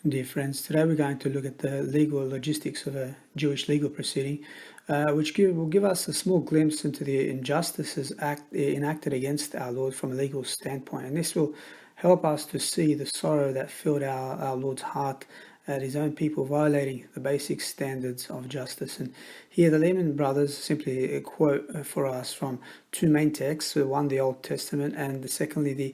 Dear friends, today we're going to look at the legal logistics of a Jewish legal proceeding, which will give us a small glimpse into the injustices enacted against our Lord from a legal standpoint. And this will help us to see the sorrow that filled our Lord's heart at his own people violating the basic standards of justice. And here the Lehman brothers simply quote for us from two main texts, one the Old Testament and secondly the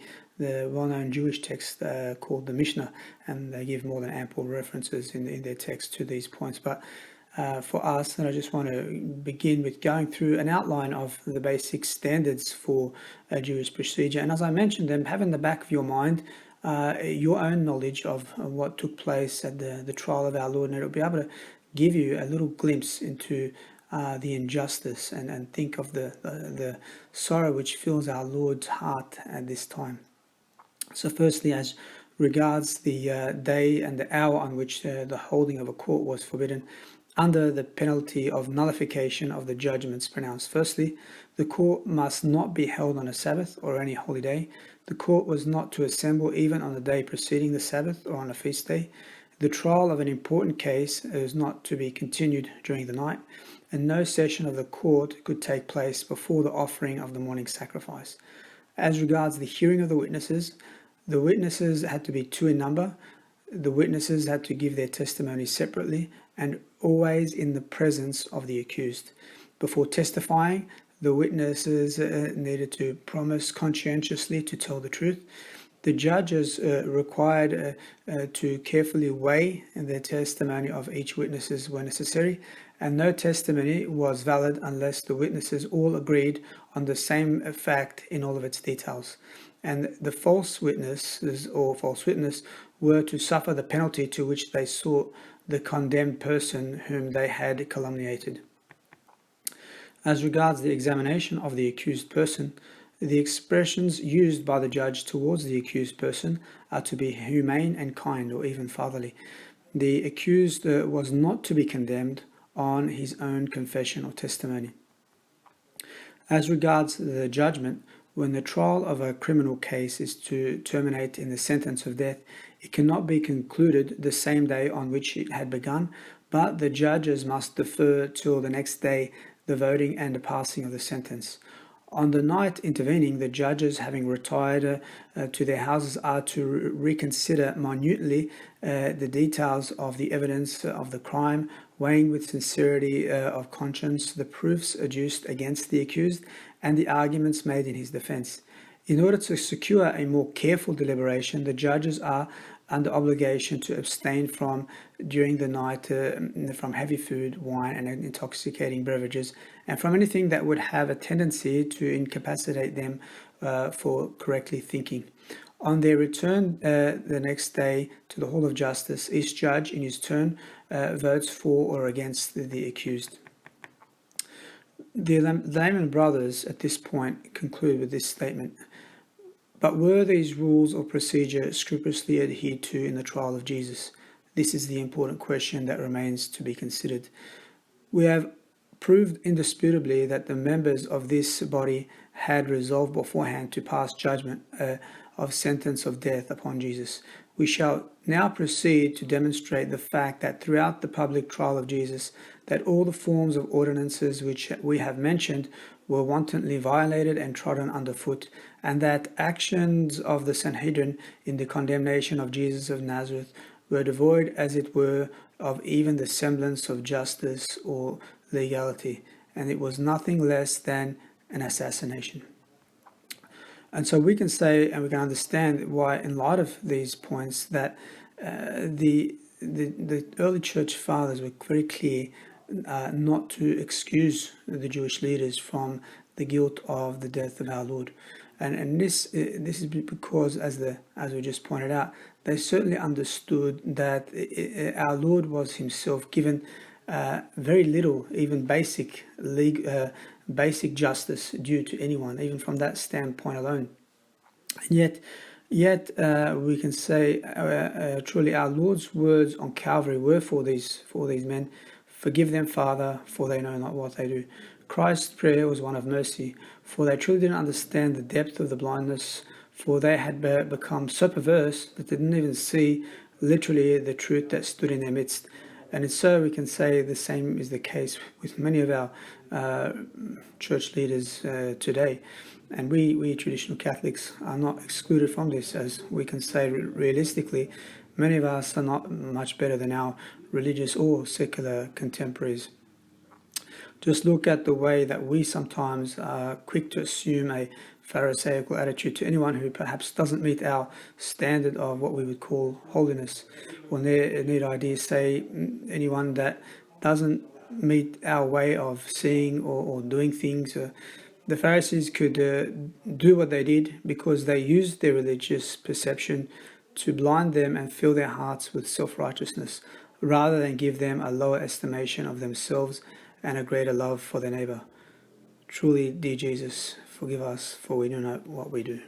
well-known Jewish text called the Mishnah, and they give more than ample references in their text to these points. But for us, and I just want to begin with going through an outline of the basic standards for a Jewish procedure. And as I mentioned them, have in the back of your mind your own knowledge of what took place at the trial of our Lord, and it'll be able to give you a little glimpse into the injustice and think of the sorrow which fills our Lord's heart at this time. So firstly, as regards the day and the hour on which the holding of a court was forbidden, under the penalty of nullification of the judgments pronounced. Firstly, the court must not be held on a Sabbath or any holy day. The court was not to assemble even on the day preceding the Sabbath or on a feast day. The trial of an important case is not to be continued during the night, and no session of the court could take place before the offering of the morning sacrifice. As regards the hearing of the witnesses had to be two in number. The witnesses had to give their testimony separately and always in the presence of the accused. Before testifying, the witnesses needed to promise conscientiously to tell the truth. The judges required to carefully weigh the testimony of each witnesses where necessary, and no testimony was valid unless the witnesses all agreed on the same fact in all of its details. And the false witnesses or false witness were to suffer the penalty to which they sought the condemned person whom they had calumniated. As regards the examination of the accused person, the expressions used by the judge towards the accused person are to be humane and kind, or even fatherly. The accused was not to be condemned on his own confession or testimony. As regards the judgment, when the trial of a criminal case is to terminate in the sentence of death, it cannot be concluded the same day on which it had begun, but the judges must defer till the next day the voting and the passing of the sentence. On the night intervening, the judges, having retired to their houses, are to reconsider minutely the details of the evidence of the crime, weighing with sincerity of conscience the proofs adduced against the accused and the arguments made in his defense. In order to secure a more careful deliberation, the judges are under obligation to abstain from, during the night, from heavy food, wine, and intoxicating beverages, and from anything that would have a tendency to incapacitate them for correctly thinking. On their return the next day to the Hall of Justice, each judge in his turn votes for or against the accused. The Lehman brothers at this point conclude with this statement: but were these rules or procedure scrupulously adhered to in the trial of Jesus? This is the important question that remains to be considered. We have proved indisputably that the members of this body had resolved beforehand to pass judgment of sentence of death upon Jesus. We shall now proceed to demonstrate the fact that throughout the public trial of Jesus, that all the forms of ordinances which we have mentioned were wantonly violated and trodden underfoot, and that actions of the Sanhedrin in the condemnation of Jesus of Nazareth were devoid, as it were, of even the semblance of justice or legality, and it was nothing less than an assassination. And so we can say, and we can understand why, in light of these points, that the early church fathers were very clear not to excuse the Jewish leaders from the guilt of the death of our Lord. And this is because, as we just pointed out, they certainly understood that our Lord was himself given very little, even basic justice due to anyone, even from that standpoint alone. And yet we can say truly our Lord's words on Calvary were for these men: "Forgive them, Father, for they know not what they do." Christ's prayer was one of mercy, for they truly didn't understand the depth of the blindness, for they had become so perverse that they didn't even see literally the truth that stood in their midst. And so we can say the same is the case with many of our church leaders today. And we traditional Catholics are not excluded from this, as we can say realistically, many of us are not much better than our religious or secular contemporaries. Just look at the way that we sometimes are quick to assume a Pharisaical attitude to anyone who perhaps doesn't meet our standard of what we would call holiness. Or need I say anyone that doesn't meet our way of seeing or doing things. The Pharisees could do what they did because they used their religious perception to blind them and fill their hearts with self-righteousness, rather than give them a lower estimation of themselves and a greater love for their neighbor. Truly, dear Jesus, forgive us, for we do not know what we do.